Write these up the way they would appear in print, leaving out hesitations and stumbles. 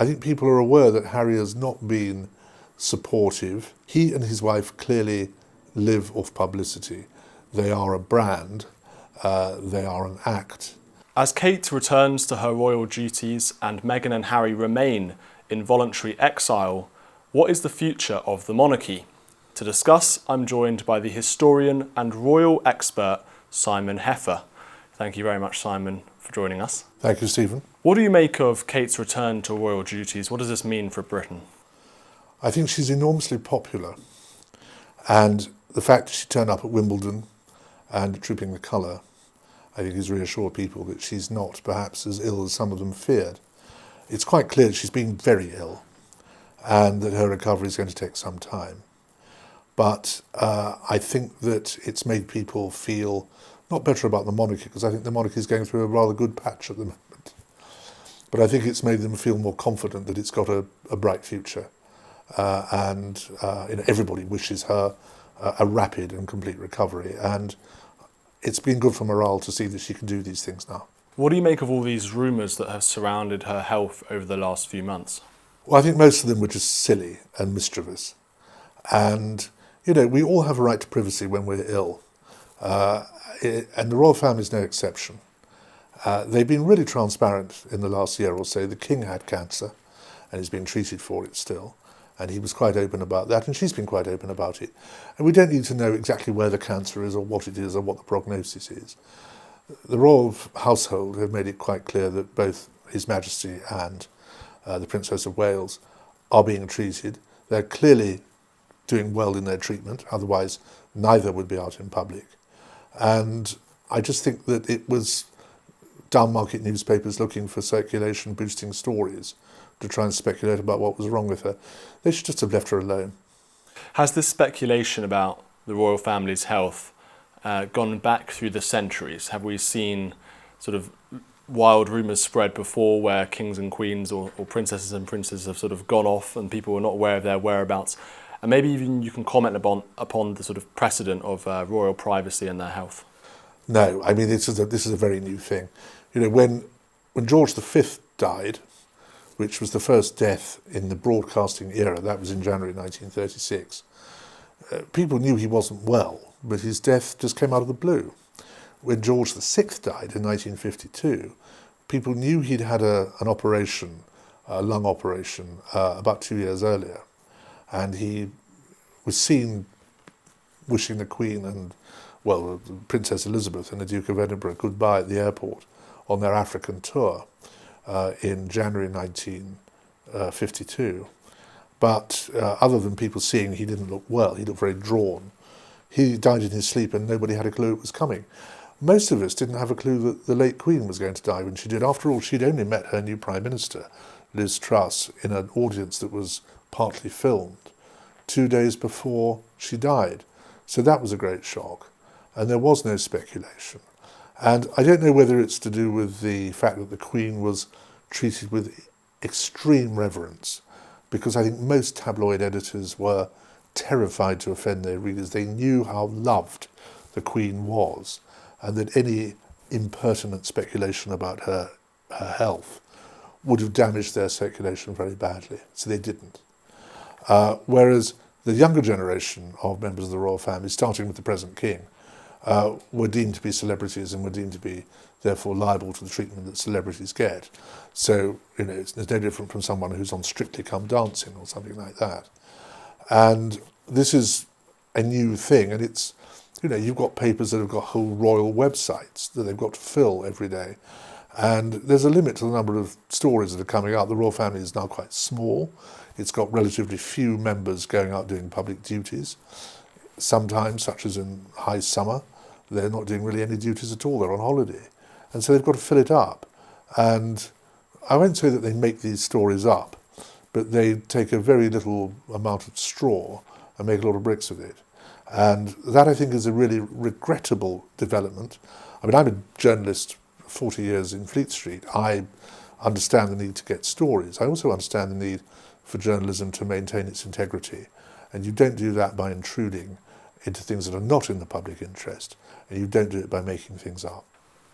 I think people are aware that Harry has not been supportive. He and his wife clearly live off publicity. They are a brand, they are an act. As Kate returns to her royal duties and Meghan and Harry remain in voluntary exile, what is the future of the monarchy? To discuss, I'm joined by the historian and royal expert Simon Heffer. Thank you very much, Simon, for joining us. Thank you, Stephen. What do you make of Kate's return to royal duties? What does this mean for Britain? I think she's enormously popular, and the fact that she turned up at Wimbledon and trooping the colour, I think has reassured people that she's not perhaps as ill as some of them feared. It's quite clear that she's been very ill and that her recovery is going to take some time. But I think that it's made people feel not better about the monarchy, because I think the monarchy is going through a rather good patch at the moment. But I think it's made them feel more confident that it's got a bright future. And everybody wishes her a rapid and complete recovery. And it's been good for morale to see that she can do these things now. What do you make of all these rumours that have surrounded her health over the last few months? Well, I think most of them were just silly and mischievous. And, we all have a right to privacy when we're ill. And the royal family is no exception. They've been really transparent in the last year or so. The king had cancer and he's been treated for it still. And he was quite open about that, and she's been quite open about it. And we don't need to know exactly where the cancer is or what it is or what the prognosis is. The royal household have made it quite clear that both His Majesty and the Princess of Wales are being treated. They're clearly doing well in their treatment, otherwise neither would be out in public. And I just think that it was down market newspapers looking for circulation boosting stories to try and speculate about what was wrong with her. They should just have left her alone. Has this speculation about the royal family's health gone back through the centuries? Have we seen sort of wild rumours spread before where kings and queens or princesses and princes have sort of gone off and people were not aware of their whereabouts? And maybe even you can comment upon the sort of precedent of royal privacy and their health. No, I mean, this is a very new thing. When George V died, which was the first death in the broadcasting era, that was in January 1936, people knew he wasn't well, but his death just came out of the blue. When George VI died in 1952, people knew he'd had an operation, a lung operation, about 2 years earlier. And he was seen wishing the Queen and, Princess Elizabeth and the Duke of Edinburgh goodbye at the airport on their African tour in January 1952. But other than people seeing he didn't look well, he looked very drawn, he died in his sleep and nobody had a clue it was coming. Most of us didn't have a clue that the late Queen was going to die when she did. After all, she'd only met her new Prime Minister, Liz Truss, in an audience that was partly filmed 2 days before she died. So that was a great shock. And there was no speculation. And I don't know whether it's to do with the fact that the Queen was treated with extreme reverence, because I think most tabloid editors were terrified to offend their readers. They knew how loved the Queen was, and that any impertinent speculation about her health would have damaged their circulation very badly. So they didn't. Whereas the younger generation of members of the royal family, starting with the present king, were deemed to be celebrities and were deemed to be therefore liable to the treatment that celebrities get. So, it's no different from someone who's on Strictly Come Dancing or something like that. And this is a new thing, and it's, you've got papers that have got whole royal websites that they've got to fill every day. And there's a limit to the number of stories that are coming out. The royal family is now quite small. It's got relatively few members going out doing public duties. Sometimes, such as in high summer, they're not doing really any duties at all. They're on holiday. And so they've got to fill it up. And I won't say that they make these stories up, but they take a very little amount of straw and make a lot of bricks with it. And that, I think, is a really regrettable development. I mean, I'm a journalist 40 years in Fleet Street. I understand the need to get stories. I also understand the need for journalism to maintain its integrity. And you don't do that by intruding into things that are not in the public interest, and you don't do it by making things up.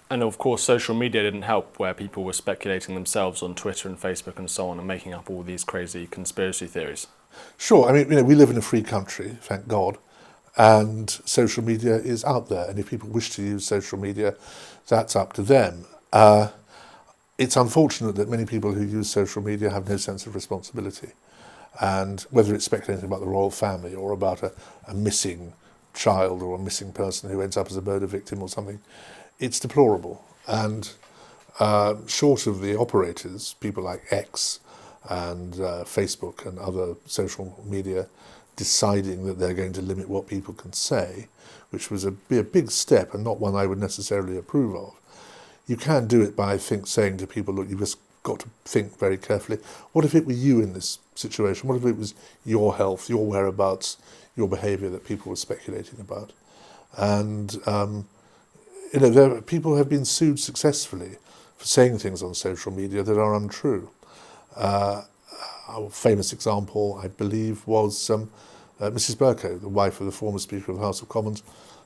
And of course, social media didn't help, where people were speculating themselves on Twitter and Facebook and so on, and making up all these crazy conspiracy theories. Sure, I mean, we live in a free country, thank God, and social media is out there. And if people wish to use social media, that's up to them. It's unfortunate that many people who use social media have no sense of responsibility. And whether it's speculating about the royal family or about a missing child or a missing person who ends up as a murder victim or something, it's deplorable. And short of the operators, people like X and Facebook and other social media deciding that they're going to limit what people can say, which was be a big step and not one I would necessarily approve of. You can do it by saying to people, look, you've just got to think very carefully. What if it were you in this situation? What if it was your health, your whereabouts, your behaviour that people were speculating about? And people have been sued successfully for saying things on social media that are untrue. A famous example, I believe, was Mrs. Bercow, the wife of the former Speaker of the House of Commons,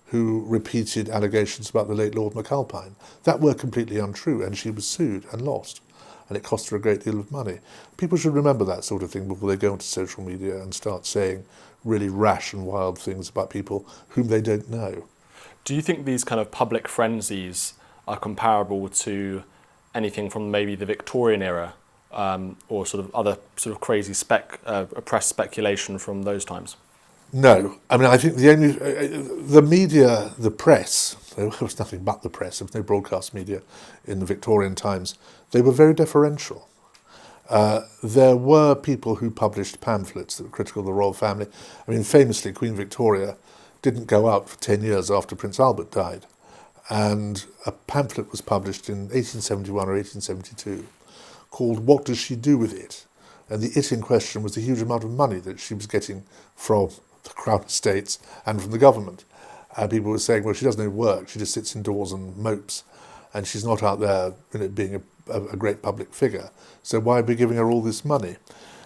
who repeated allegations about the late Lord McAlpine that were completely untrue, and she was sued and lost, and it cost her a great deal of money. People should remember that sort of thing before they go onto social media and start saying really rash and wild things about people whom they don't know. Do you think these kind of public frenzies are comparable to anything from maybe the Victorian era, or sort of other sort of crazy press speculation from those times? No, I mean, I think the media, the press, there was nothing but the press, there was no broadcast media in the Victorian times, they were very deferential. There were people who published pamphlets that were critical of the royal family. I mean, famously, Queen Victoria didn't go out for 10 years after Prince Albert died, and a pamphlet was published in 1871 or 1872 called "What Does She Do With It?" And the "it" in question was the huge amount of money that she was getting from the Crown Estates and from the government. And people were saying, well, she does no work, she just sits indoors and mopes, and she's not out there being a great public figure, so why are we giving her all this money?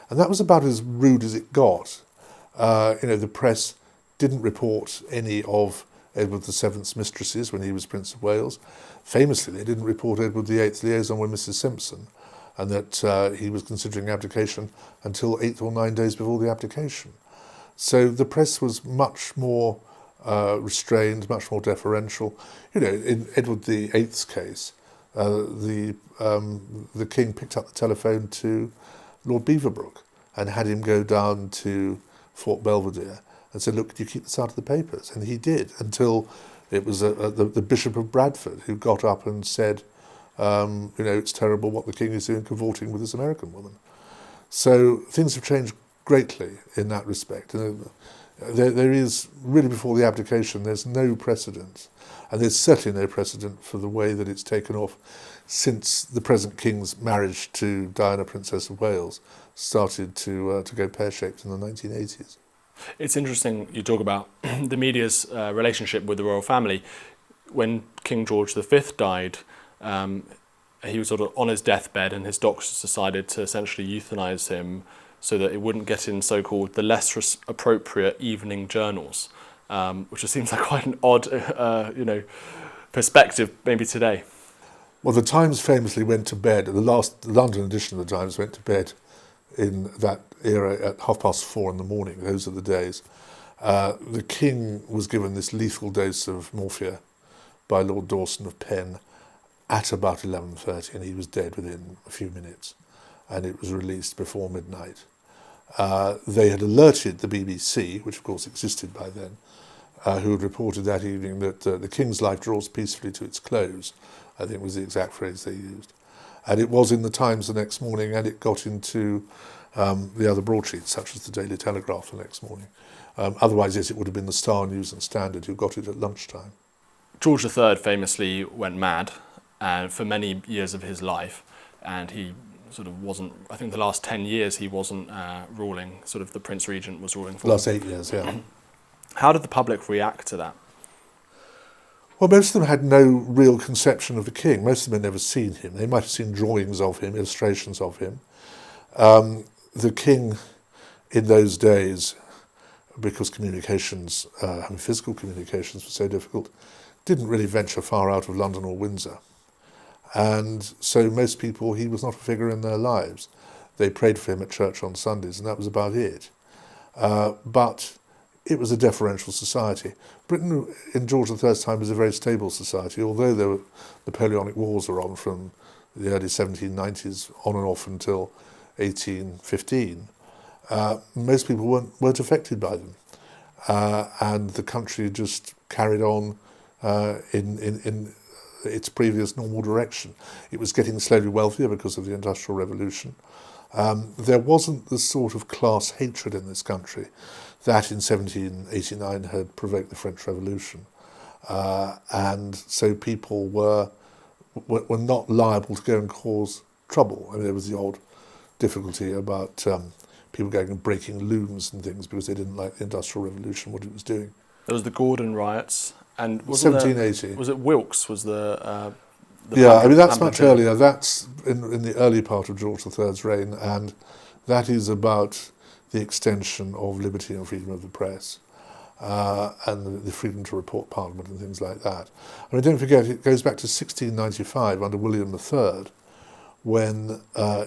And that was about as rude as it got. The press didn't report any of Edward VII's mistresses when he was Prince of Wales. Famously, they didn't report Edward VIII's liaison with Mrs. Simpson, and that he was considering abdication until 8 or 9 days before the abdication. So the press was much more restrained, much more deferential. In Edward VIII's case, the king picked up the telephone to Lord Beaverbrook and had him go down to Fort Belvedere and said, look, could you keep this out of the papers? And he did, until it was the Bishop of Bradford who got up and said, it's terrible what the king is doing, cavorting with this American woman. So things have changed greatly in that respect. And there is, really before the abdication, there's no precedent. And there's certainly no precedent for the way that it's taken off since the present king's marriage to Diana, Princess of Wales, started to go pear-shaped in the 1980s. It's interesting you talk about the media's relationship with the royal family. When King George V died, he was sort of on his deathbed, and his doctors decided to essentially euthanize him so that it wouldn't get in so-called the less appropriate evening journals, which just seems like quite an odd, perspective maybe today. Well, the Times famously went to bed, the London edition of the Times went to bed in that era at 4:30 in the morning. Those are the days. The king was given this lethal dose of morphia by Lord Dawson of Penn at about 11:30, and he was dead within a few minutes, and it was released before midnight. They had alerted the BBC, which of course existed by then, who had reported that evening that the king's life draws peacefully to its close, I think was the exact phrase they used. And it was in the Times the next morning, and it got into the other broadsheets, such as the Daily Telegraph the next morning. Otherwise, yes, it would have been the Star News and Standard who got it at lunchtime. George III famously went mad for many years of his life, and he sort of wasn't, I think the last 10 years he wasn't ruling, sort of the Prince Regent was ruling for The last 8 years, yeah. How did the public react to that? Well, most of them had no real conception of the king. Most of them had never seen him. They might have seen drawings of him, illustrations of him. The king in those days, because communications, physical communications were so difficult, didn't really venture far out of London or Windsor. And so most people, he was not a figure in their lives. They prayed for him at church on Sundays, and that was about it. But it was a deferential society. Britain in George III's time was a very stable society, although there were Napoleonic Wars were on from the early 1790s on and off until 1815. Most people weren't affected by them. And the country just carried on in its previous normal direction. It was getting slowly wealthier because of the Industrial Revolution. There wasn't the sort of class hatred in this country that in 1789 had provoked the French Revolution. And so people were not liable to go and cause trouble. I mean, there was the old difficulty about people going and breaking looms and things because they didn't like the Industrial Revolution, what it was doing. There was the Gordon riots, and 1780. Was it Wilkes? Was the yeah, I mean that's much earlier. That's in the early part of George III's reign, and that is about the extension of liberty and freedom of the press, and the freedom to report Parliament and things like that. I mean, don't forget, it goes back to 1695 under William III, when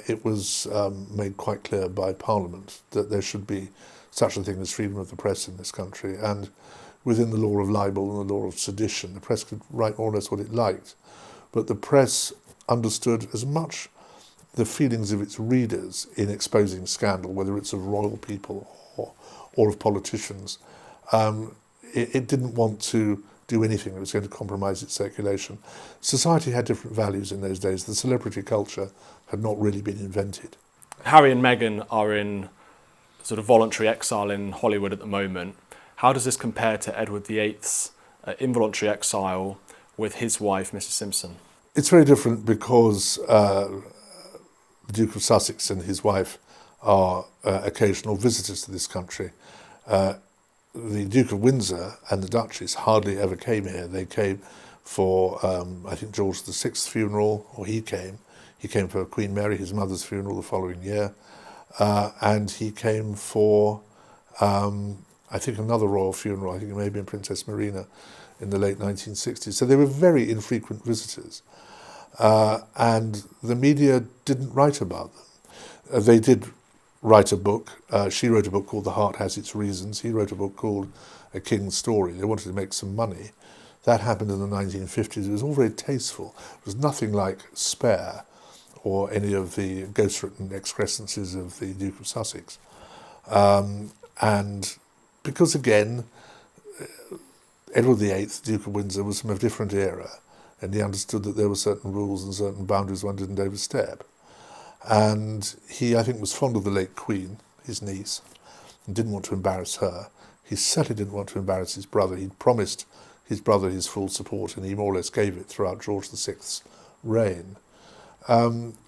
it was made quite clear by Parliament that there should be such a thing as freedom of the press in this country, and within the law of libel and the law of sedition, the press could write more or less what it liked, but the press understood as much the feelings of its readers in exposing scandal, whether it's of royal people or of politicians. It didn't want to do anything that was going to compromise its circulation. Society had different values in those days. The celebrity culture had not really been invented. Harry and Meghan are in sort of voluntary exile in Hollywood at the moment. How does this compare to Edward VIII's involuntary exile with his wife, Mrs. Simpson? It's very different because the Duke of Sussex and his wife are occasional visitors to this country. The Duke of Windsor and the Duchess hardly ever came here. They came for, I think, George VI's funeral, or he came. He came for Queen Mary, his mother's funeral, the following year. And he came for, I think, another royal funeral. I think it may have been Princess Marina in the late 1960s. So they were very infrequent visitors. And the media didn't write about them. They did write a book. She wrote a book called The Heart Has Its Reasons. He wrote a book called A King's Story. They wanted to make some money. That happened in the 1950s. It was all very tasteful. It was nothing like Spare or any of the ghost-written excrescences of the Duke of Sussex. And because, again, Edward VIII, Duke of Windsor, was from a different era, and he understood that there were certain rules and certain boundaries one didn't overstep. And he, I think, was fond of the late Queen, his niece, and didn't want to embarrass her. He certainly didn't want to embarrass his brother. He'd promised his brother his full support, and he more or less gave it throughout George VI's reign.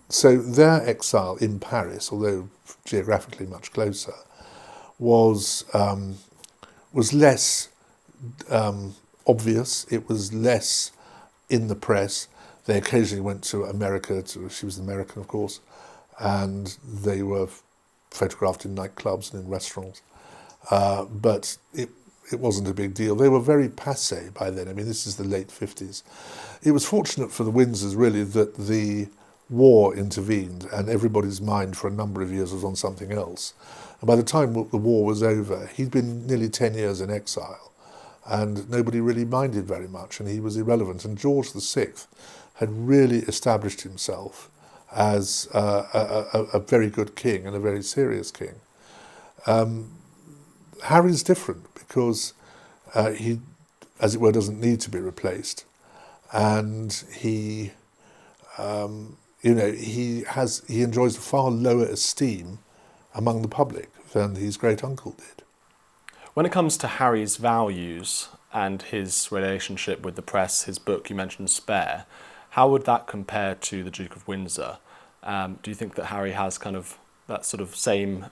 So their exile in Paris, although geographically much closer, was less obvious. It was less in the press. They occasionally went to America. She was American, of course, and they were photographed in nightclubs and in restaurants. But it wasn't a big deal. They were very passé by then. I mean, this is the late 50s. It was fortunate for the Windsors, really, that the war intervened and everybody's mind for a number of years was on something else. And by the time the war was over, he'd been nearly 10 years in exile and nobody really minded very much, and he was irrelevant. And George VI had really established himself as a very good king and a very serious king. Harry's different because he, as it were, doesn't need to be replaced, and he enjoys a far lower esteem among the public than his great uncle did. When it comes to Harry's values and his relationship with the press, his book, you mentioned Spare, how would that compare to the Duke of Windsor? Do you think that Harry has kind of that sort of same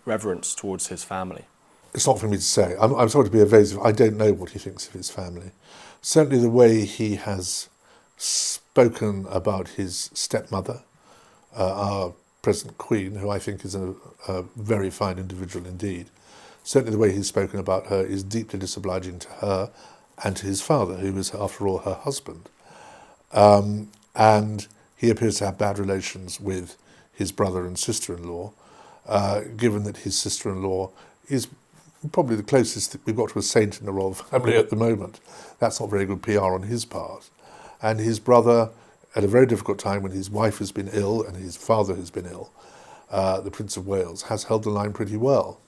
reverence towards his family? It's not for me to say. I'm sorry to be evasive. I don't know what he thinks of his family. Certainly the way he has spoken about his stepmother, our present Queen, who I think is a very fine individual indeed. Certainly the way he's spoken about her is deeply disobliging to her and to his father, who was, after all, her husband. And he appears to have bad relations with his brother and sister-in-law, given that his sister-in-law is probably the closest that we've got to a saint in the royal family at the moment. That's not very good PR on his part. And his brother, at a very difficult time when his wife has been ill and his father has been ill, the Prince of Wales, has held the line pretty well.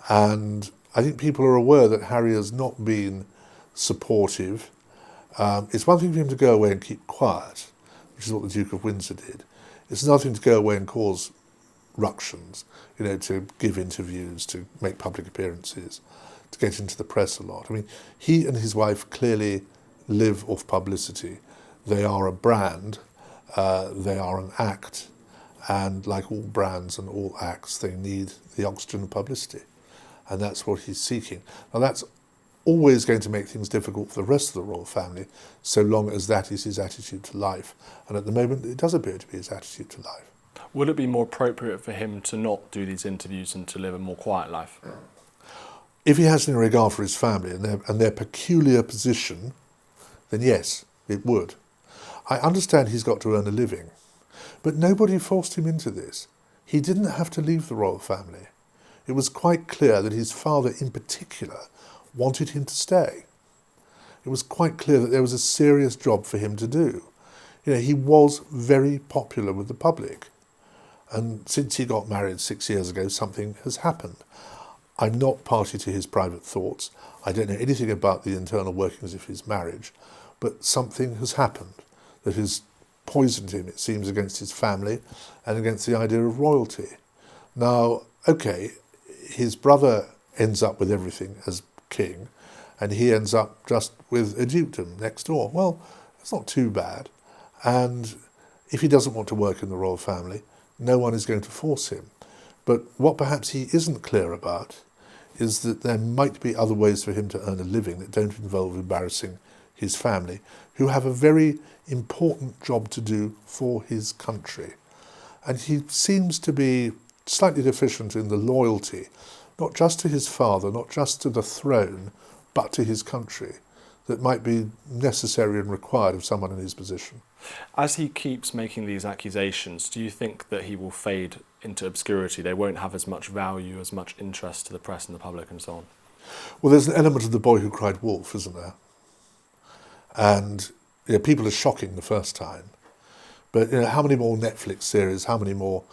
And I think people are aware that Harry has not been supportive. It's one thing for him to go away and keep quiet, which is what the Duke of Windsor did. It's another thing to go away and cause ructions, to give interviews, to make public appearances, to get into the press a lot. I mean, he and his wife clearly live off publicity. They are a brand, they are an act, and like all brands and all acts, they need the oxygen of publicity. And that's what he's seeking. Now that's always going to make things difficult for the rest of the royal family, so long as that is his attitude to life. And at the moment, it does appear to be his attitude to life. Would it be more appropriate for him to not do these interviews and to live a more quiet life? If he has any regard for his family and their peculiar position, then yes, it would. I understand he's got to earn a living, but nobody forced him into this. He didn't have to leave the royal family. It was quite clear that his father in particular wanted him to stay. It was quite clear that there was a serious job for him to do. He was very popular with the public. And since he got married 6 years ago, something has happened. I'm not party to his private thoughts. I don't know anything about the internal workings of his marriage, but something has happened that has poisoned him, it seems, against his family and against the idea of royalty. Now, okay, his brother ends up with everything as king, and he ends up just with a dukedom next door. Well, it's not too bad. And if he doesn't want to work in the royal family, no one is going to force him. But what perhaps he isn't clear about is that there might be other ways for him to earn a living that don't involve embarrassing his family, who have a very important job to do for his country. And he seems to be slightly deficient in the loyalty, not just to his father, not just to the throne, but to his country, that might be necessary and required of someone in his position. As he keeps making these accusations, do you think that he will fade into obscurity? They won't have as much value, as much interest to the press and the public and so on? Well, there's an element of the boy who cried wolf, isn't there? And people are shocking the first time. But how many more Netflix series, how many more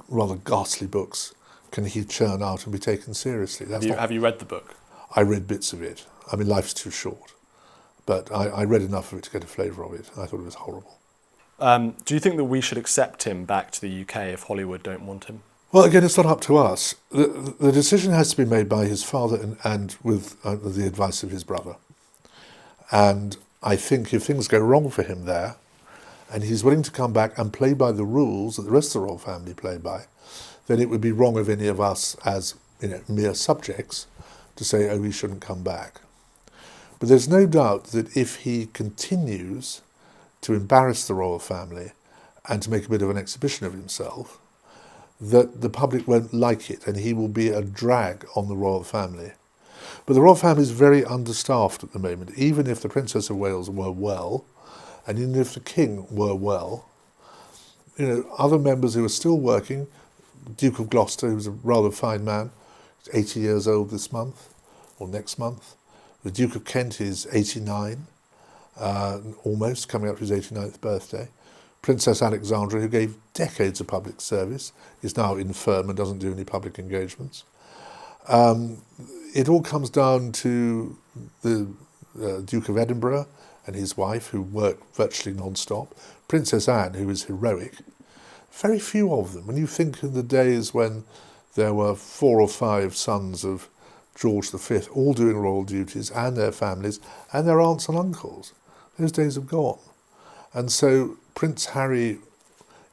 rather ghastly books can he churn out and be taken seriously? Have you read the book? I read bits of it. I mean, life's too short. But I read enough of it to get a flavour of it. I thought it was horrible. Do you think that we should accept him back to the UK if Hollywood don't want him? Well, again, it's not up to us. The decision has to be made by his father and with the advice of his brother. And I think if things go wrong for him there, and he's willing to come back and play by the rules that the rest of the royal family play by, then it would be wrong of any of us as mere subjects to say, oh, he shouldn't come back. But there's no doubt that if he continues to embarrass the royal family and to make a bit of an exhibition of himself, that the public won't like it and he will be a drag on the royal family. But the royal family is very understaffed at the moment. Even if the Princess of Wales were well, and even if the King were well, other members who are still working, Duke of Gloucester, who's a rather fine man, he's 80 years old this month, or next month. The Duke of Kent is 89, almost, coming up to his 89th birthday. Princess Alexandra, who gave decades of public service, is now infirm and doesn't do any public engagements. It all comes down to the Duke of Edinburgh and his wife, who work virtually non-stop. Princess Anne, who is heroic. Very few of them. When you think of the days when there were 4 or 5 sons of George V, all doing royal duties, and their families, and their aunts and uncles. Those days have gone. And so Prince Harry,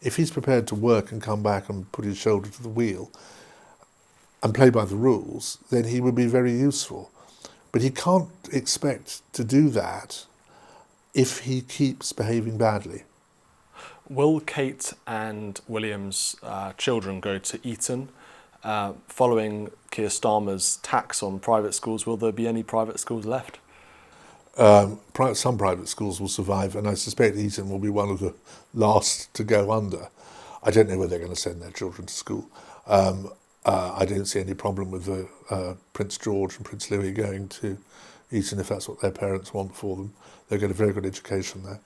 if he's prepared to work and come back and put his shoulder to the wheel and play by the rules, then he would be very useful. But he can't expect to do that if he keeps behaving badly. Will Kate and William's children go to Eaton? Following Keir Starmer's tax on private schools, will there be any private schools left? Some private schools will survive, and I suspect Eaton will be one of the last to go under. I don't know where they're going to send their children to school. I don't see any problem with Prince George and Prince Louis going to Eaton if that's what their parents want for them. They'll get a very good education there.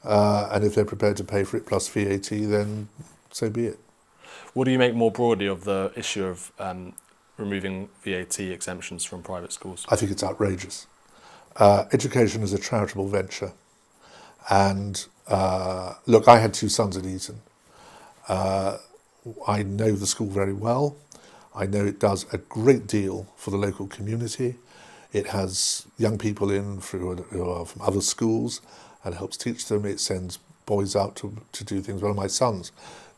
And if they're prepared to pay for it plus VAT, then so be it. What do you make more broadly of the issue of removing VAT exemptions from private schools? I think it's outrageous. Education is a charitable venture. And look, I had 2 sons at Eaton. I know the school very well. I know it does a great deal for the local community. It has young people in who are from other schools and helps teach them. It sends boys out to do things. One of my sons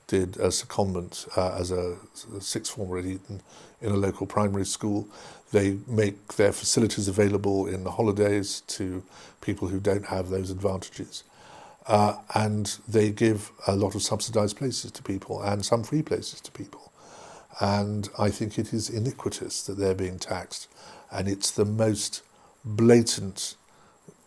did a secondment as a sixth former at Eaton in a local primary school. They make their facilities available in the holidays to people who don't have those advantages. And they give a lot of subsidised places to people and some free places to people. And I think it is iniquitous that they're being taxed. And it's the most blatant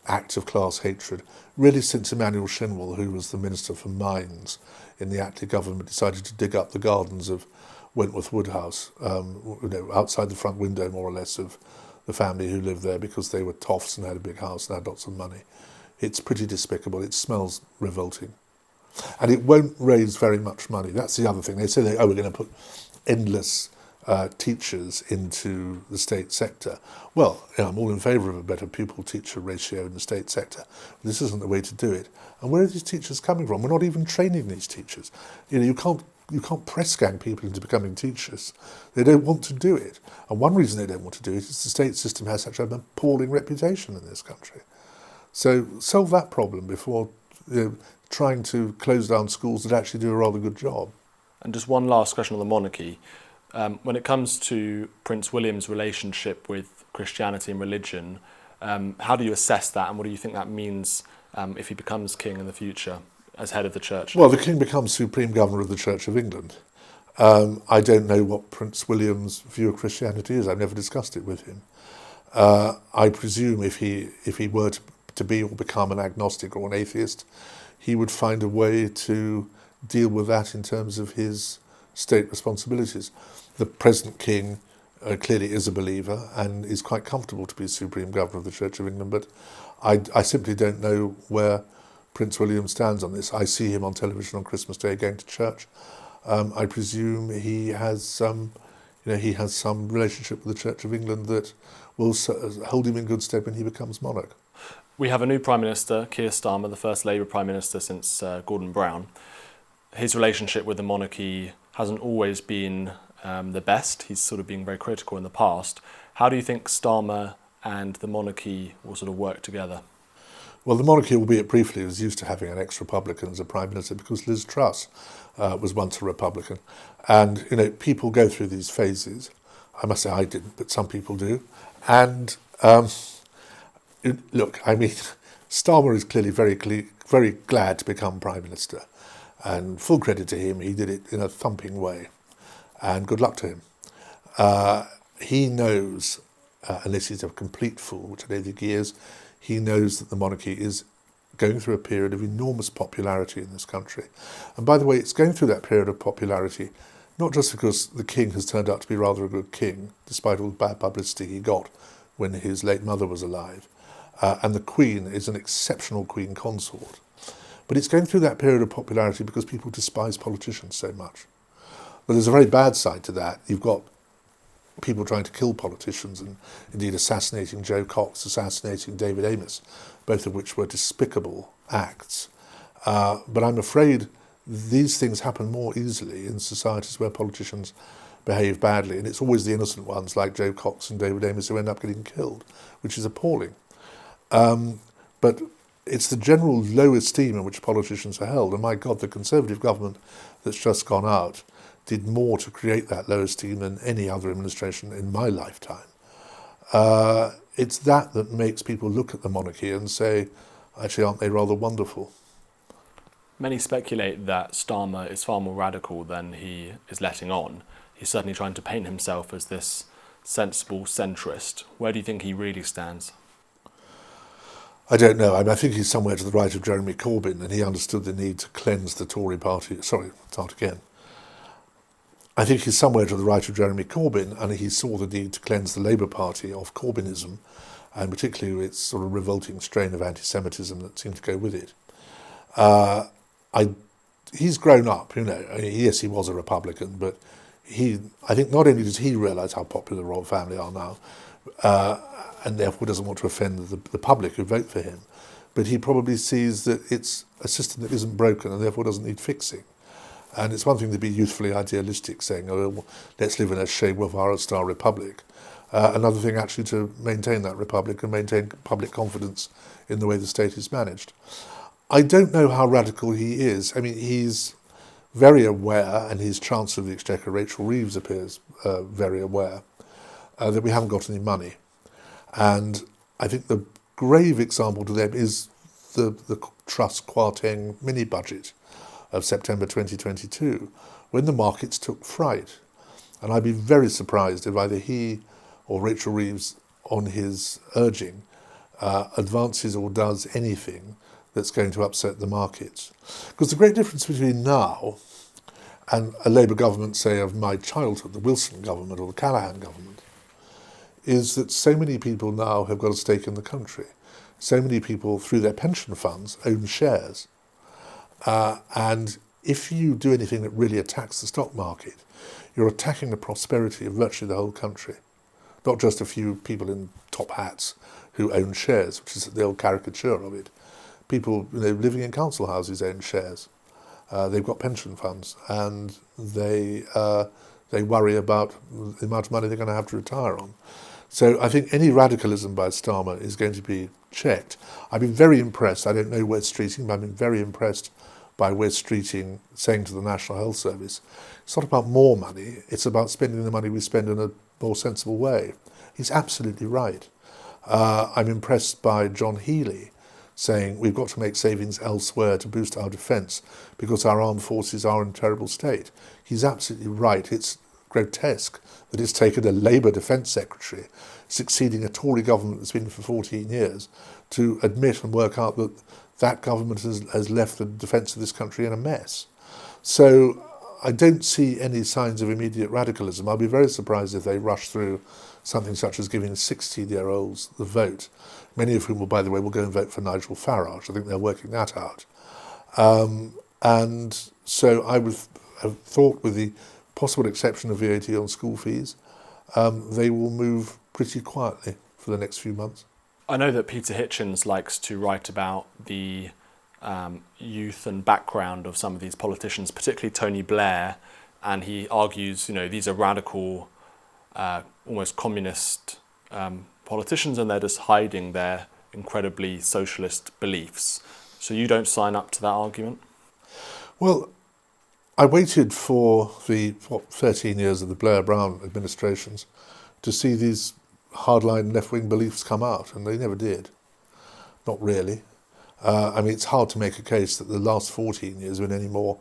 act of class hatred, really, since Emmanuel Shinwell, who was the Minister for Mines in the Attlee government, decided to dig up the gardens of Wentworth Woodhouse, outside the front window, more or less, of the family who lived there because they were toffs and had a big house and had lots of money. It's pretty despicable. It smells revolting. And it won't raise very much money. That's the other thing. They say, we're going to put endless teachers into the state sector. Well, I'm all in favour of a better pupil-teacher ratio in the state sector. This isn't the way to do it. And where are these teachers coming from? We're not even training these teachers. You can't press gang people into becoming teachers. They don't want to do it. And one reason they don't want to do it is the state system has such an appalling reputation in this country. So solve that problem before trying to close down schools that actually do a rather good job. And just one last question on the monarchy. When it comes to Prince William's relationship with Christianity and religion, how do you assess that, and what do you think that means if he becomes king in the future as head of the church? Well, the king becomes Supreme Governor of the Church of England. I don't know what Prince William's view of Christianity is. I've never discussed it with him. I presume if he were to be or become an agnostic or an atheist, he would find a way to deal with that in terms of his state responsibilities. The present king clearly is a believer and is quite comfortable to be Supreme Governor of the Church of England, but I simply don't know where Prince William stands on this. I see him on television on Christmas Day going to church. I presume he has some relationship with the Church of England that will hold him in good stead when he becomes monarch. We have a new Prime Minister, Keir Starmer, the first Labour Prime Minister since Gordon Brown. His relationship with the monarchy hasn't always been the best. He's sort of been very critical in the past. How do you think Starmer and the monarchy will sort of work together? Well, the monarchy, albeit briefly, was used to having an ex-Republican as a Prime Minister because Liz Truss was once a Republican. And, people go through these phases. I must say I didn't, but some people do. And look, Starmer is clearly very glad to become Prime Minister. And full credit to him, he did it in a thumping way. And good luck to him. He knows, unless he's a complete fool, which I don't think he is, he knows that the monarchy is going through a period of enormous popularity in this country. And by the way, it's going through that period of popularity not just because the king has turned out to be rather a good king, despite all the bad publicity he got when his late mother was alive, and the Queen is an exceptional Queen consort. But it's going through that period of popularity because people despise politicians so much. But there's a very bad side to that. You've got people trying to kill politicians and indeed assassinating Joe Cox, assassinating David Amess, both of which were despicable acts. But I'm afraid these things happen more easily in societies where politicians behave badly, and it's always the innocent ones like Joe Cox and David Amess who end up getting killed, which is appalling. But it's the general low esteem in which politicians are held, and my God, the Conservative government that's just gone out did more to create that low esteem than any other administration in my lifetime. It's that makes people look at the monarchy and say, actually, aren't they rather wonderful? Many speculate that Starmer is far more radical than he is letting on. He's certainly trying to paint himself as this sensible centrist. Where do you think he really stands? I don't know. I think he's somewhere to the right of Jeremy Corbyn, and he understood the need to cleanse the Tory party. Sorry, start again. I think he's somewhere to the right of Jeremy Corbyn, and he saw the need to cleanse the Labour Party of Corbynism, and particularly its sort of revolting strain of anti-Semitism that seemed to go with it. He's grown up, you know. I mean, yes, he was a Republican, but I think not only does he realise how popular the royal family are now, and therefore doesn't want to offend the public who vote for him, but he probably sees that it's a system that isn't broken and therefore doesn't need fixing. And it's one thing to be youthfully idealistic, saying, oh, well, let's live in a Che Guevara-style republic. Another thing actually to maintain that republic and maintain public confidence in the way the state is managed. I don't know how radical he is. I mean, he's very aware, and his Chancellor of the Exchequer, Rachel Reeves, appears very aware that we haven't got any money. And I think the grave example to them is the Truss Kwarteng mini-budget of September 2022, when the markets took fright. And I'd be very surprised if either he or Rachel Reeves, on his urging, advances or does anything that's going to upset the markets. Because the great difference between now and a Labour government, say, of my childhood, the Wilson government or the Callaghan government, is that so many people now have got a stake in the country. So many people, through their pension funds, own shares. And if you do anything that really attacks the stock market, you're attacking the prosperity of virtually the whole country. Not just a few people in top hats who own shares, which is the old caricature of it. People, you know, living in council houses own shares. They've got pension funds, and they worry about the amount of money they're going to have to retire on. So I think any radicalism by Starmer is going to be checked. I've been very impressed. I don't know Wes Streeting, but I've been very impressed by Wes Streeting saying to the National Health Service, it's not about more money, it's about spending the money we spend in a more sensible way. He's absolutely right. I'm impressed by John Healey saying we've got to make savings elsewhere to boost our defence because our armed forces are in a terrible state. He's absolutely right. It's grotesque that it's taken a Labour Defence Secretary succeeding a Tory government that's been for 14 years to admit and work out that that government has left the defence of this country in a mess. So I don't see any signs of immediate radicalism. I'll be very surprised if they rush through something such as giving 16-year-olds the vote, many of whom, will, by the way, will go and vote for Nigel Farage. I think they're working that out. And so I would have thought, with the possible exception of VAT on school fees, they will move pretty quietly for the next few months. I know that Peter Hitchens likes to write about the youth and background of some of these politicians, particularly Tony Blair, and he argues, you know, these are radical, almost communist politicians, and they're just hiding their incredibly socialist beliefs. So you don't sign up to that argument? Well, I waited for the 13 years of the Blair-Brown administrations to see these hardline left-wing beliefs come out, and they never did. Not really. I mean, it's hard to make a case that the last 14 years have been any more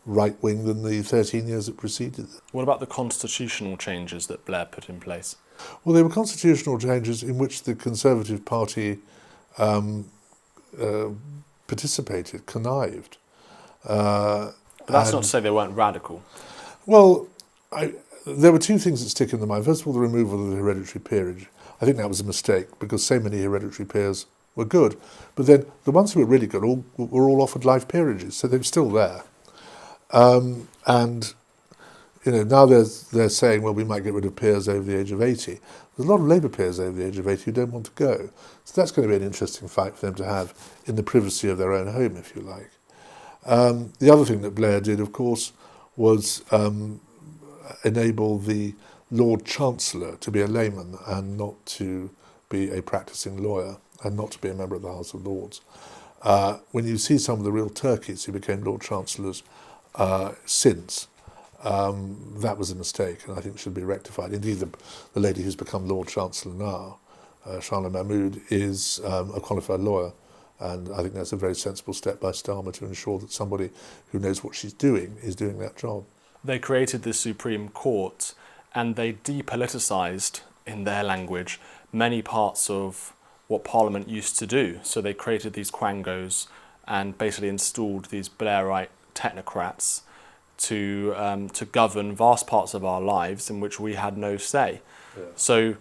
right-wing than the 13 years that preceded them. What about the constitutional changes that Blair put in place? Well, they were constitutional changes in which the Conservative Party participated, connived. But that's not to say they weren't radical. Well, there were two things that stick in the mind. First of all, the removal of the hereditary peerage. I think that was a mistake because so many hereditary peers were good. But then the ones who were really good were all offered life peerages, so they were still there. And you know, now they're saying, well, we might get rid of peers over the age of 80. There's a lot of Labour peers over the age of 80 who don't want to go. So that's going to be an interesting fight for them to have in the privacy of their own home, if you like. The other thing that Blair did, of course, was enable the Lord Chancellor to be a layman and not to be a practising lawyer and not to be a member of the House of Lords. When you see some of the real turkeys who became Lord Chancellors since, that was a mistake, and I think should be rectified. Indeed, the lady who's become Lord Chancellor now, Shana Mahmood, is a qualified lawyer, and I think that's a very sensible step by Starmer to ensure that somebody who knows what she's doing is doing that job. They created the Supreme Court, and they depoliticised, in their language, many parts of what Parliament used to do. So they created these quangos and basically installed these Blairite technocrats to govern vast parts of our lives in which we had no say. Yeah. So,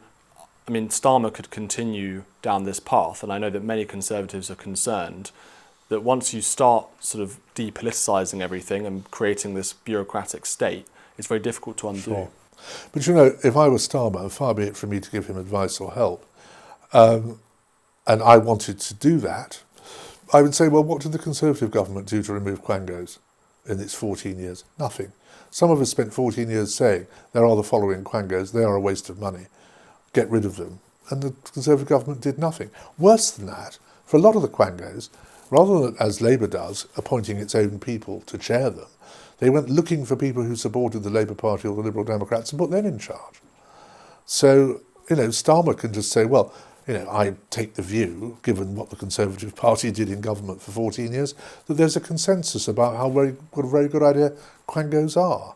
I mean, Starmer could continue down this path, and I know that many Conservatives are concerned that once you start sort of depoliticising everything and creating this bureaucratic state, it's very difficult to undo. Sure. But you know, if I were Starmer, far be it from me to give him advice or help, and I wanted to do that, I would say, well, what did the Conservative government do to remove quangos in its 14 years? Nothing. Some of us spent 14 years saying, there are the following quangos, they are a waste of money, get rid of them. And the Conservative government did nothing. Worse than that, for a lot of the quangos, rather than, as Labour does, appointing its own people to chair them, they went looking for people who supported the Labour Party or the Liberal Democrats and put them in charge. So, you know, Starmer can just say, well, you know, I take the view, given what the Conservative Party did in government for 14 years, that there's a consensus about what a very good idea quangos are.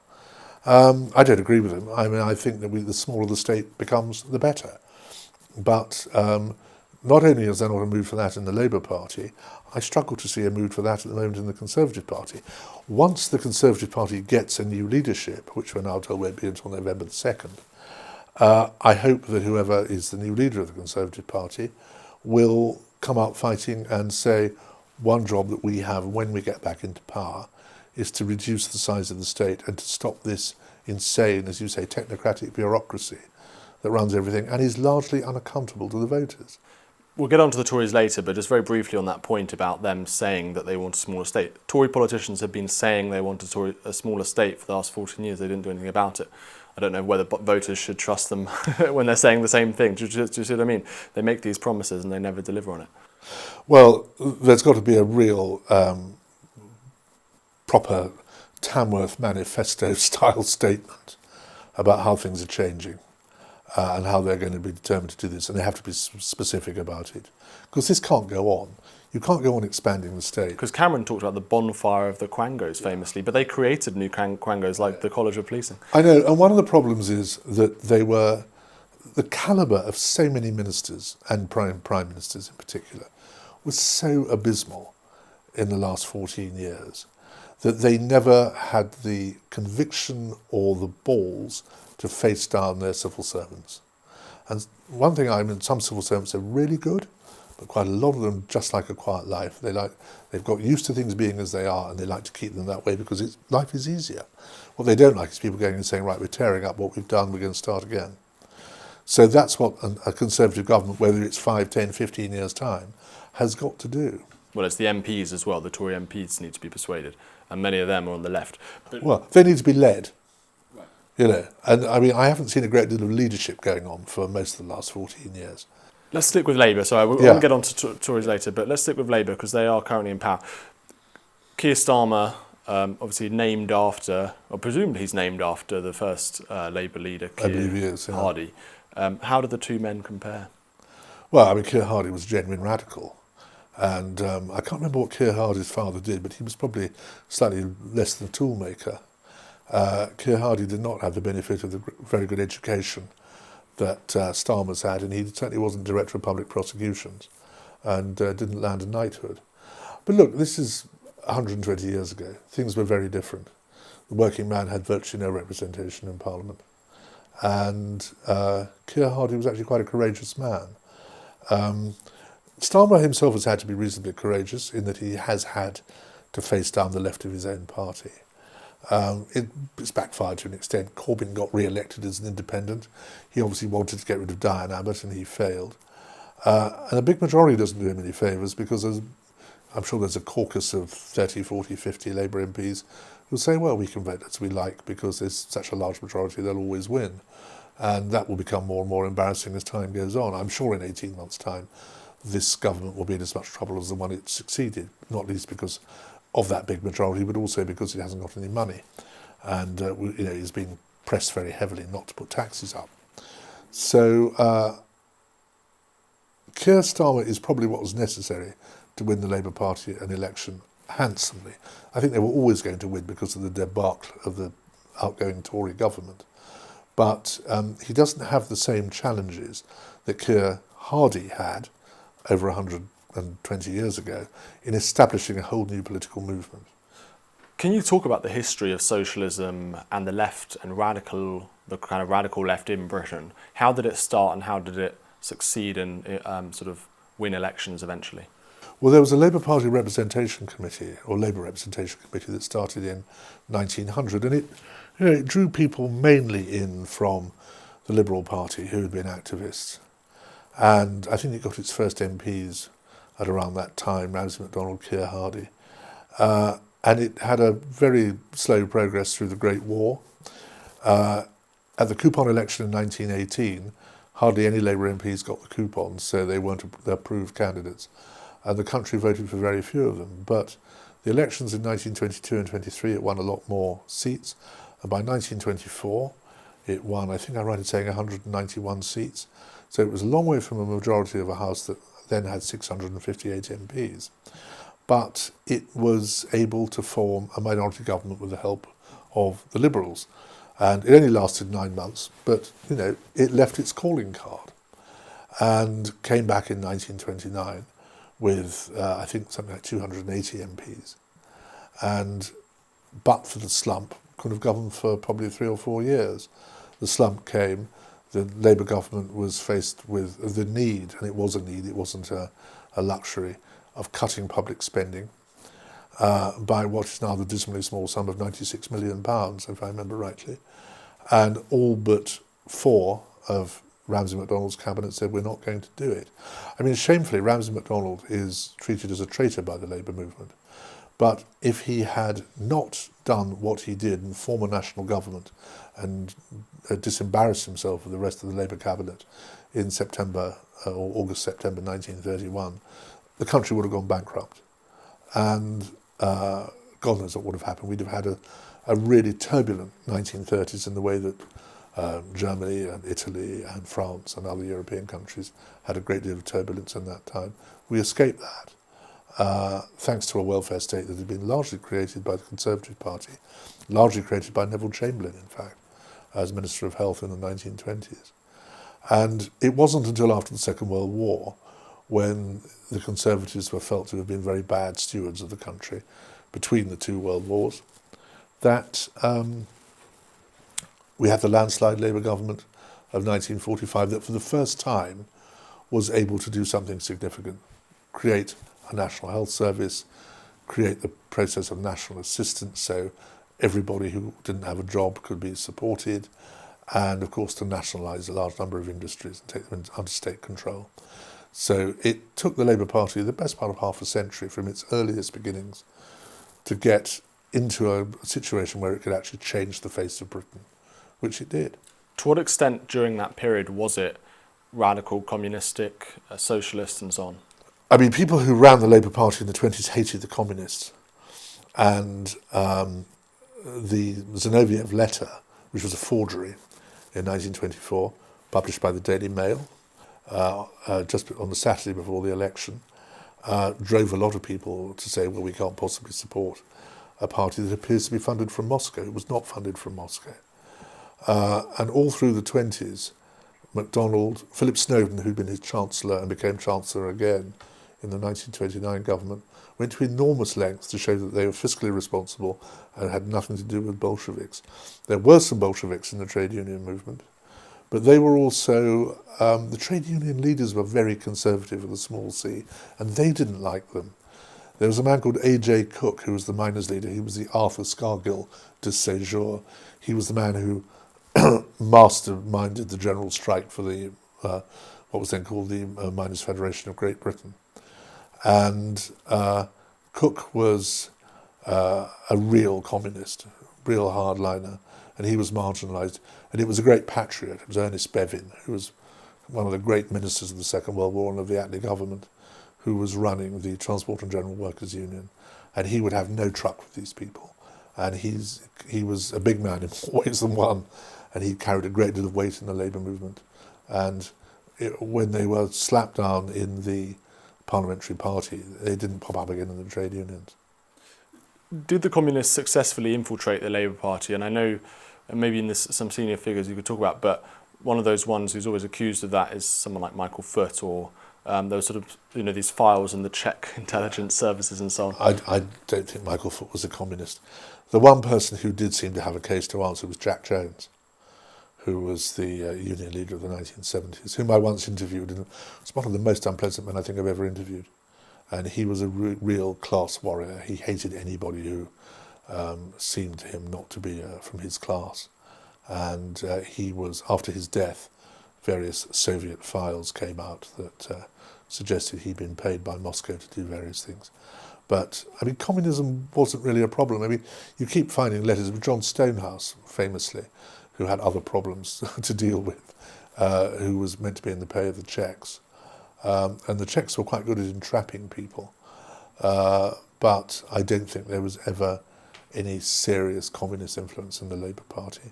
I don't agree with him. I mean, I think that the smaller the state becomes, the better. But not only is there not a mood for that in the Labour Party, I struggle to see a mood for that at the moment in the Conservative Party. Once the Conservative Party gets a new leadership, which we're now told won't be until November the 2nd, I hope that whoever is the new leader of the Conservative Party will come out fighting and say, one job that we have when we get back into power is to reduce the size of the state and to stop this insane, as you say, technocratic bureaucracy that runs everything and is largely unaccountable to the voters. We'll get on to the Tories later, but just very briefly on that point about them saying that they want a smaller state. Tory politicians have been saying they want a smaller state for the last 14 years. They didn't do anything about it. I don't know whether voters should trust them when they're saying the same thing. Do you see what I mean? They make these promises and they never deliver on it. Well, there's got to be a real proper Tamworth Manifesto-style statement about how things are changing. And how they're going to be determined to do this, and they have to be specific about it. Because this can't go on. You can't go on expanding the state. Because Cameron talked about the bonfire of the quangos famously, but they created new quangos like the College of Policing. I know, and one of the problems is that they were, the calibre of so many ministers, and prime ministers in particular, was so abysmal in the last 14 years that they never had the conviction or the balls to face down their civil servants. And one thing, I mean, some civil servants are really good, but quite a lot of them just like a quiet life. They've got used to things being as they are, and they like to keep them that way because life is easier. What they don't like is people going and saying, right, we're tearing up what we've done, we're going to start again. So that's what a Conservative government, whether it's 5, 10, 15 years' time, has got to do. Well, it's the MPs as well. The Tory MPs need to be persuaded, and many of them are on the left. Well, they need to be led. You know, and I mean, I haven't seen a great deal of leadership going on for most of the last 14 years. Let's stick with Labour. So we'll get on to Tories later, but let's stick with Labour because they are currently in power. Keir Starmer, obviously named after, or presumed he's named after the first Labour leader, Keir Hardie. How do the two men compare? Well, I mean, Keir Hardie was a genuine radical. And I can't remember what Keir Hardie's father did, but he was probably slightly less than a toolmaker. Keir Hardie did not have the benefit of the very good education that Starmer's had, and he certainly wasn't Director of Public Prosecutions and didn't land a knighthood. But look, this is 120 years ago. Things were very different. The working man had virtually no representation in Parliament. And Keir Hardie was actually quite a courageous man. Starmer himself has had to be reasonably courageous in that he has had to face down the left of his own party. It's backfired to an extent. Corbyn got re-elected as an independent. He obviously wanted to get rid of Diane Abbott and he failed. And a big majority doesn't do him any favours because I'm sure there's a caucus of 30, 40, 50 Labour MPs who say, well, we can vote as we like because there's such a large majority they'll always win. And that will become more and more embarrassing as time goes on. I'm sure in 18 months' time this government will be in as much trouble as the one it succeeded, not least because of that big majority, but also because it hasn't got any money, and is being pressed very heavily not to put taxes up. So Keir Starmer is probably what was necessary to win the Labour Party an election handsomely. I think they were always going to win because of the debacle of the outgoing Tory government, but he doesn't have the same challenges that Keir Hardie had over 120 years ago in establishing a whole new political movement. Can you talk about the history of socialism and the left and the kind of radical left in Britain? How did it start and how did it succeed and sort of win elections eventually? Well, there was a Labour Party Representation Committee, or Labour Representation Committee, that started in 1900, and it drew people mainly in from the Liberal Party who had been activists. And I think it got its first MPs at around that time, Ramsay MacDonald, Keir Hardie. And it had a very slow progress through the Great War. At the coupon election in 1918, hardly any Labour MPs got the coupons, so they weren't approved candidates. And the country voted for very few of them. But the elections in 1922 and 23, it won a lot more seats. And by 1924, it won, I think I'm right in saying, 191 seats. So it was a long way from a majority of a House that then had 658 MPs. But it was able to form a minority government with the help of the Liberals. And it only lasted 9 months, but, it left its calling card and came back in 1929 with, I think, something like 280 MPs. And, but for the slump, could have governed for probably 3 or 4 years. The slump came, the Labour government was faced with the need, and it was a need, it wasn't a luxury, of cutting public spending by what is now the dismally small sum of £96 million, if I remember rightly. And all but 4 of Ramsay MacDonald's cabinet said, we're not going to do it. I mean, shamefully, Ramsay MacDonald is treated as a traitor by the Labour movement. But if he had not done what he did and form a national government and disembarrass himself with the rest of the Labour cabinet in September or August-September 1931, the country would have gone bankrupt. And God knows what would have happened. We'd have had a really turbulent 1930s in the way that Germany and Italy and France and other European countries had a great deal of turbulence in that time. We escaped that thanks to a welfare state that had been largely created by the Conservative Party, largely created by Neville Chamberlain, in fact, as Minister of Health in the 1920s. And it wasn't until after the Second World War, when the Conservatives were felt to have been very bad stewards of the country between the 2 world wars, that we had the landslide Labour government of 1945 that for the first time was able to do something significant, create a national health service, create the process of national assistance so everybody who didn't have a job could be supported, and of course to nationalise a large number of industries and take them under state control. So it took the Labour Party the best part of half a century from its earliest beginnings to get into a situation where it could actually change the face of Britain, which it did. To what extent during that period was it radical, communistic, socialist and so on? I mean, people who ran the Labour Party in the 20s hated the communists. And the Zinoviev letter, which was a forgery in 1924, published by the Daily Mail, just on the Saturday before the election, drove a lot of people to say, well, we can't possibly support a party that appears to be funded from Moscow. It was not funded from Moscow. And all through the 20s, MacDonald, Philip Snowden, who'd been his Chancellor and became Chancellor again in the 1929 government, went to enormous lengths to show that they were fiscally responsible and had nothing to do with Bolsheviks. There were some Bolsheviks in the trade union movement, but they were also, the trade union leaders were very conservative with a small c, and they didn't like them. There was a man called A.J. Cook, who was the miners' leader. He was the Arthur Scargill de Séjour. He was the man who masterminded the general strike for the what was then called the Miners' Federation of Great Britain. And Cook was a real communist, real hardliner, and he was marginalised. And it was a great patriot. It was Ernest Bevin, who was one of the great ministers of the Second World War and of the Attlee government, who was running the Transport and General Workers' Union. And he would have no truck with these people. And he was a big man in more ways than one, and he carried a great deal of weight in the Labour movement. And when they were slapped down in the parliamentary party, they didn't pop up again in the trade unions. Did the communists successfully infiltrate the Labour Party? And I know maybe in this, some senior figures you could talk about, but one of those ones who's always accused of that is someone like Michael Foot or There were sort of, these files and the Czech intelligence services and so on. I don't think Michael Foot was a communist. The one person who did seem to have a case to answer was Jack Jones, who was the union leader of the 1970s, whom I once interviewed, and was one of the most unpleasant men I think I've ever interviewed. And he was a real class warrior. He hated anybody who seemed to him not to be from his class. And he was, after his death, various Soviet files came out that suggested he'd been paid by Moscow to do various things. But, I mean, communism wasn't really a problem. I mean, you keep finding letters of John Stonehouse, famously, who had other problems to deal with, who was meant to be in the pay of the Czechs. And the Czechs were quite good at entrapping people. But I don't think there was ever any serious communist influence in the Labour Party.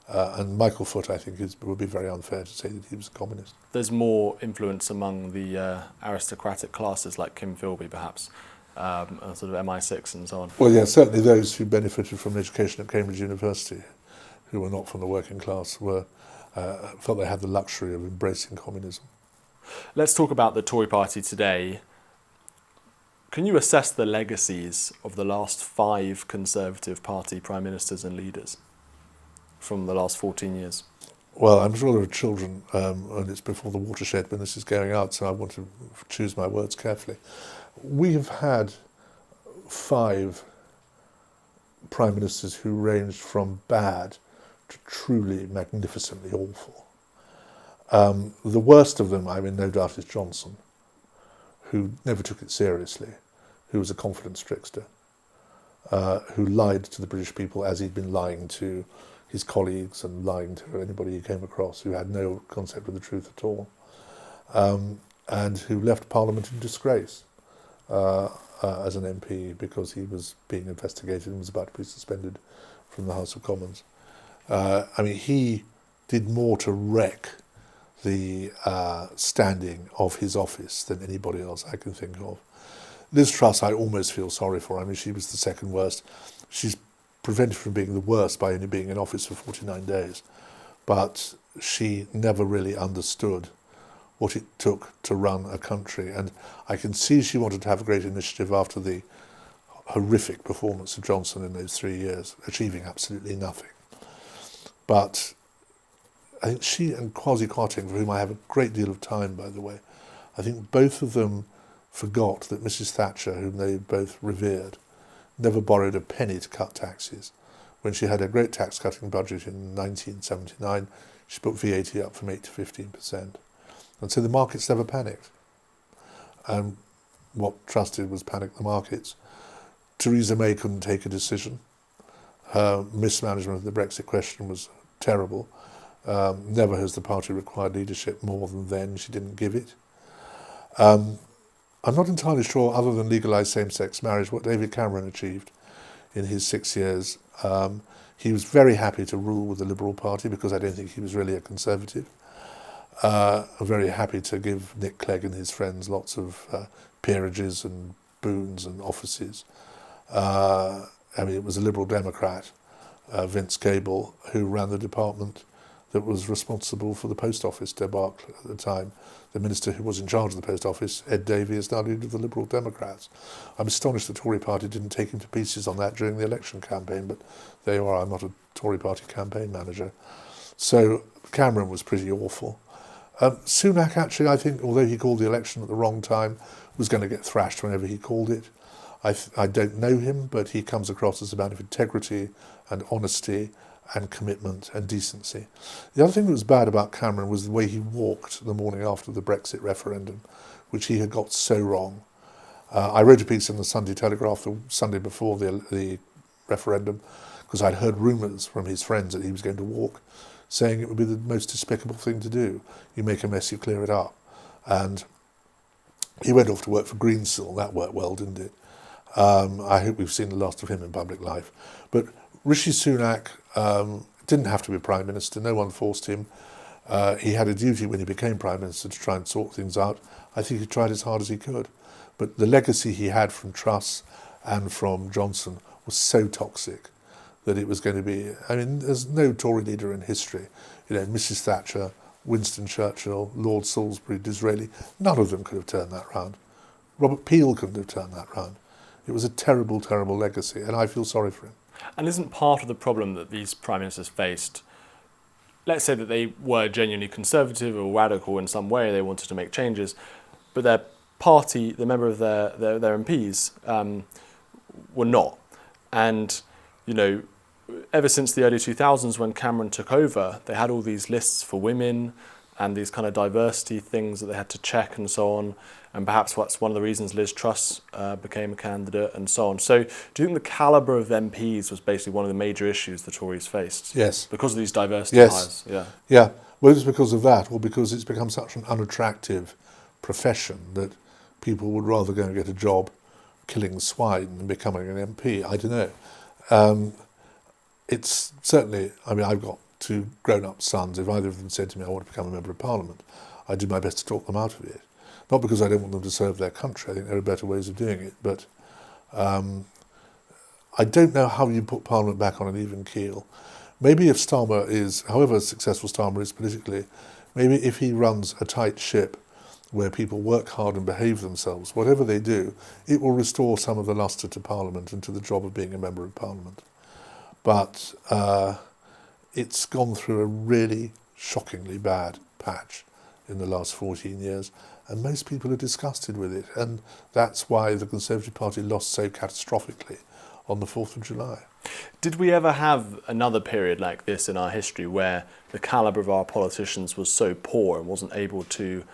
And Michael Foot, I think, would be very unfair to say that he was a communist. There's more influence among the aristocratic classes, like Kim Philby, perhaps, sort of MI6 and so on. Well, yeah, certainly those who benefited from education at Cambridge University, who were not from the working class, felt they had the luxury of embracing communism. Let's talk about the Tory party today. Can you assess the legacies of the last 5 Conservative Party prime ministers and leaders from the last 14 years? Well, I'm sure there are children, and it's before the watershed when this is going out, so I want to choose my words carefully. We have had 5 prime ministers who ranged from bad to truly magnificently awful. The worst of them, I mean, no doubt, is Johnson, who never took it seriously, who was a confidence trickster, who lied to the British people as he'd been lying to his colleagues and lying to anybody he came across, who had no concept of the truth at all, and who left Parliament in disgrace as an MP because he was being investigated and was about to be suspended from the House of Commons. I mean, he did more to wreck the standing of his office than anybody else I can think of. Liz Truss, I almost feel sorry for. I mean, she was the second worst. She's prevented from being the worst by only being in office for 49 days. But she never really understood what it took to run a country. And I can see she wanted to have a great initiative after the horrific performance of Johnson in those 3 years, achieving absolutely nothing. But I think she and Kwasi Kwarteng, for whom I have a great deal of time, by the way, I think both of them forgot that Mrs. Thatcher, whom they both revered, never borrowed a penny to cut taxes. When she had a great tax-cutting budget in 1979, she put VAT up from 8 to 15%. And so the markets never panicked. And what Truss did was panic the markets. Theresa May couldn't take a decision. Her mismanagement of the Brexit question was terrible. Never has the party required leadership more than then. She didn't give it. I'm not entirely sure, other than legalised same-sex marriage, what David Cameron achieved in his 6 years. He was very happy to rule with the Liberal Party because I don't think he was really a Conservative. Very happy to give Nick Clegg and his friends lots of peerages and boons and offices. I mean, it was a Liberal Democrat, Vince Cable, who ran the department that was responsible for the post office debacle at the time. The minister who was in charge of the post office, Ed Davey, is now leader of the Liberal Democrats. I'm astonished the Tory party didn't take him to pieces on that during the election campaign, but there you are, I'm not a Tory party campaign manager. So Cameron was pretty awful. Sunak, actually, I think, although he called the election at the wrong time, was going to get thrashed whenever he called it. I don't know him, but he comes across as a man of integrity and honesty and commitment and decency. The other thing that was bad about Cameron was the way he walked the morning after the Brexit referendum, which he had got so wrong. I wrote a piece in the Sunday Telegraph the Sunday before the referendum, because I'd heard rumours from his friends that he was going to walk, saying it would be the most despicable thing to do. You make a mess, you clear it up. And he went off to work for Greensill. That worked well, didn't it? I hope we've seen the last of him in public life. But Rishi Sunak didn't have to be Prime Minister. No one forced him. He had a duty when he became Prime Minister to try and sort things out. I think he tried as hard as he could. But the legacy he had from Truss and from Johnson was so toxic that it was going to be... I mean, there's no Tory leader in history. You know, Mrs. Thatcher, Winston Churchill, Lord Salisbury, Disraeli. None of them could have turned that round. Robert Peel couldn't have turned that round. It was a terrible, terrible legacy, and I feel sorry for him. And isn't part of the problem that these prime ministers faced, let's say that they were genuinely conservative or radical in some way, they wanted to make changes, but their party, the member of their MPs, were not. And, you know, ever since the early 2000s when Cameron took over, they had all these lists for women and these kind of diversity things that they had to check and so on. And perhaps that's one of the reasons Liz Truss became a candidate and so on. So do you think the calibre of MPs was basically one of the major issues the Tories faced? Yes. Because of these diversity Yes. hires? Yeah. Yeah. Whether it's because of that or because it's become such an unattractive profession that people would rather go and get a job killing swine than becoming an MP. I don't know. It's certainly, I mean, I've got two grown-up sons. If either of them said to me, I want to become a member of Parliament, I do my best to talk them out of it. Not because I don't want them to serve their country. I think there are better ways of doing it. But I don't know how you put Parliament back on an even keel. Maybe if Starmer is, however successful Starmer is politically, maybe if he runs a tight ship where people work hard and behave themselves, whatever they do, it will restore some of the lustre to Parliament and to the job of being a member of Parliament. But it's gone through a really shockingly bad patch in the last 14 years, and most people are disgusted with it, and that's why the Conservative Party lost so catastrophically on the 4th of July. Did we ever have another period like this in our history where the calibre of our politicians was so poor and wasn't able to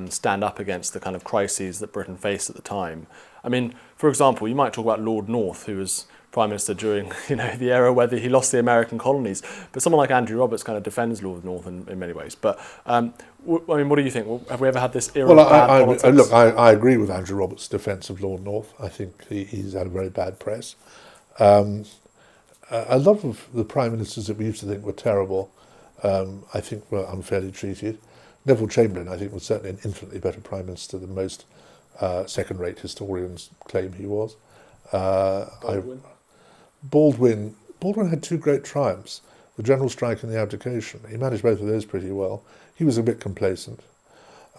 stand up against the kind of crises that Britain faced at the time? I mean, for example, you might talk about Lord North, who was Prime Minister during, you know, the era where he lost the American colonies. But someone like Andrew Roberts kind of defends Lord North in many ways. But I mean, what do you think? Have we ever had this era of bad politics? Look, I agree with Andrew Roberts' defence of Lord North. I think he's had a very bad press. A lot of the prime ministers that we used to think were terrible, I think were unfairly treated. Neville Chamberlain, I think, was certainly an infinitely better prime minister than most second-rate historians claim he was. Baldwin had two great triumphs, the general strike and the abdication. He managed both of those pretty well. He was a bit complacent.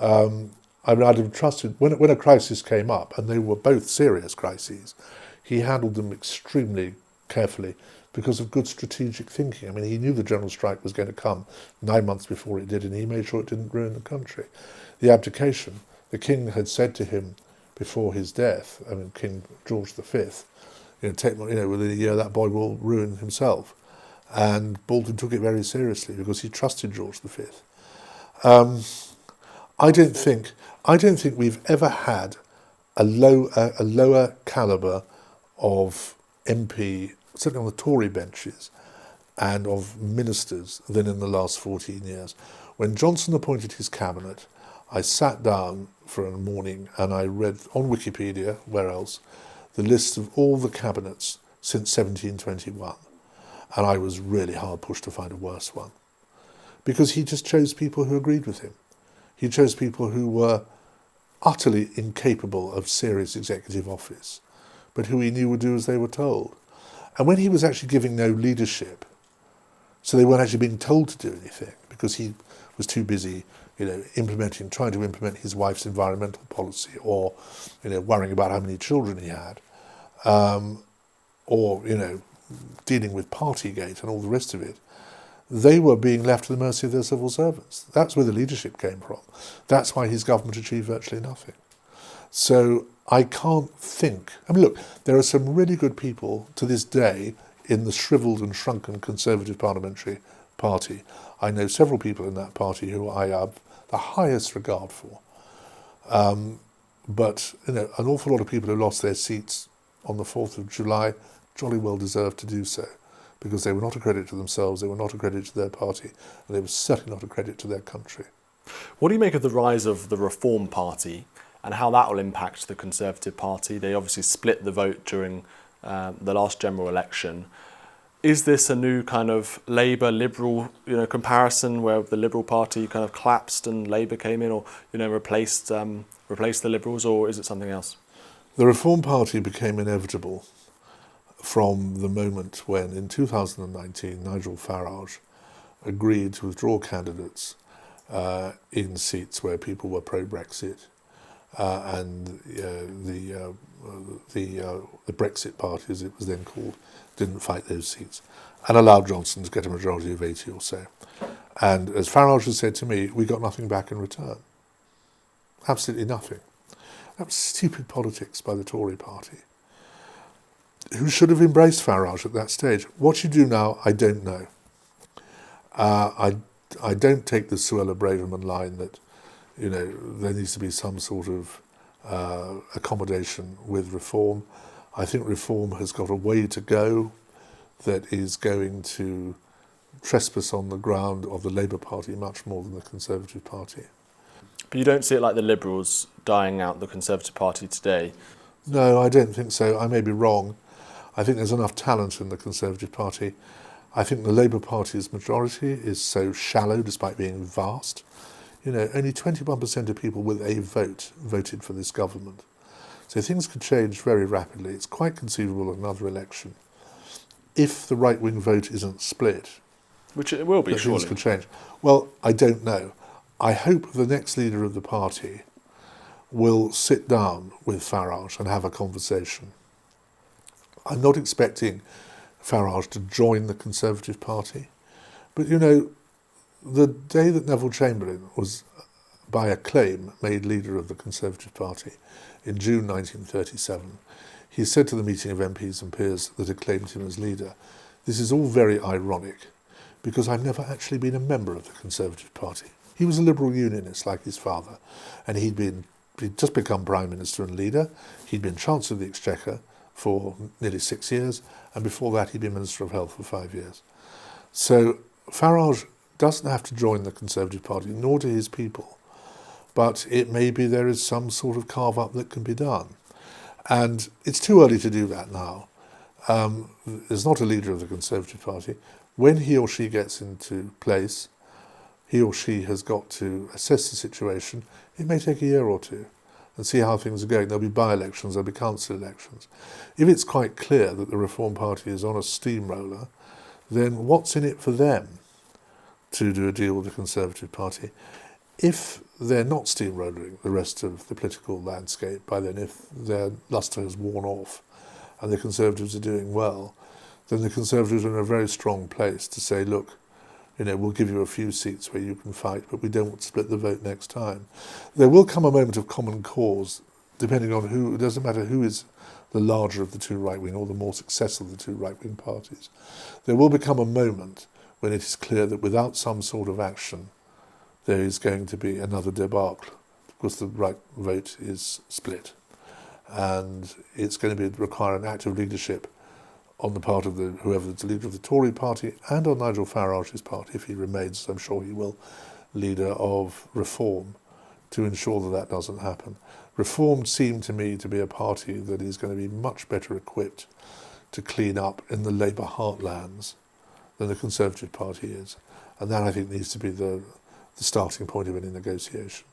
I mean, I'd have trusted, when a crisis came up, and they were both serious crises, he handled them extremely carefully because of good strategic thinking. I mean, he knew the general strike was going to come 9 months before it did, and he made sure it didn't ruin the country. The abdication, the king had said to him before his death, I mean, King George V, within a year that boy will ruin himself. And Baldwin took it very seriously because he trusted George V. I don't think we've ever had a lower calibre of MP, certainly on the Tory benches, and of ministers than in the last 14 years. When Johnson appointed his cabinet, I sat down for a morning and I read on Wikipedia, where else, the list of all the cabinets since 1721. And I was really hard pushed to find a worse one. Because he just chose people who agreed with him. He chose people who were utterly incapable of serious executive office, but who he knew would do as they were told. And when he was actually giving no leadership, so they weren't actually being told to do anything, because he was too busy, trying to implement his wife's environmental policy, or, worrying about how many children he had, or, dealing with Partygate and all the rest of it, they were being left to the mercy of their civil servants. That's where the leadership came from. That's why his government achieved virtually nothing. So I can't think... I mean, look, there are some really good people to this day in the shrivelled and shrunken Conservative Parliamentary Party. I know several people in that party who I have the highest regard for. But, an awful lot of people who lost their seats on the 4th of July jolly well deserved to do so, because they were not a credit to themselves, they were not a credit to their party, and they were certainly not a credit to their country. What do you make of the rise of the Reform Party and how that will impact the Conservative Party? They obviously split the vote during the last general election. Is this a new kind of Labour-Liberal comparison where the Liberal Party kind of collapsed and Labour came in, or replaced the Liberals, or is it something else? The Reform Party became inevitable from the moment when, in 2019, Nigel Farage agreed to withdraw candidates in seats where people were pro-Brexit, and the Brexit Party, as it was then called, didn't fight those seats, and allowed Johnson to get a majority of 80 or so. And as Farage has said to me, we got nothing back in return. Absolutely nothing. That was stupid politics by the Tory party, who should have embraced Farage at that stage. What you do now, I don't know. I don't take the Suella Braverman line that, there needs to be some sort of accommodation with reform. I think reform has got a way to go that is going to trespass on the ground of the Labour Party much more than the Conservative Party. But you don't see it like the Liberals dying out the Conservative Party today? No, I don't think so. I may be wrong. I think there's enough talent in the Conservative Party. I think the Labour Party's majority is so shallow despite being vast. Only 21% of people with a vote voted for this government. So things could change very rapidly. It's quite conceivable in another election, if the right-wing vote isn't split, which it will be, that surely. things could change. Well, I don't know. I hope the next leader of the party will sit down with Farage and have a conversation. I'm not expecting Farage to join the Conservative Party, but the day that Neville Chamberlain was, by acclaim, made leader of the Conservative Party in June 1937, he said to the meeting of MPs and peers that acclaimed him as leader, "This is all very ironic, because I've never actually been a member of the Conservative Party." He was a liberal unionist like his father, and he'd just become Prime Minister and leader. He'd been Chancellor of the Exchequer for nearly 6 years, and before that he'd been Minister of Health for 5 years. So Farage doesn't have to join the Conservative Party, nor do his people, but it may be there is some sort of carve-up that can be done. And it's too early to do that now. There's not a leader of the Conservative Party. When he or she gets into place, he or she has got to assess the situation. It may take a year or two and see how things are going. There'll be by-elections, there'll be council elections. If it's quite clear that the Reform Party is on a steamroller, then what's in it for them to do a deal with the Conservative Party? If they're not steamrolling the rest of the political landscape by then, if their lustre has worn off and the Conservatives are doing well, then the Conservatives are in a very strong place to say, look, we'll give you a few seats where you can fight, but we don't want to split the vote next time. There will come a moment of common cause, depending on who. It doesn't matter who is the larger of the two right-wing or the more successful of the two right-wing parties. There will become a moment when it is clear that without some sort of action, there is going to be another debacle, because the right vote is split. And it's going to require an act of leadership on the part of whoever's the leader of the Tory party, and on Nigel Farage's part, if he remains, as I'm sure he will, leader of Reform, to ensure that doesn't happen. Reform seemed to me to be a party that is going to be much better equipped to clean up in the Labour heartlands than the Conservative Party is. And that, I think, needs to be the starting point of any negotiation.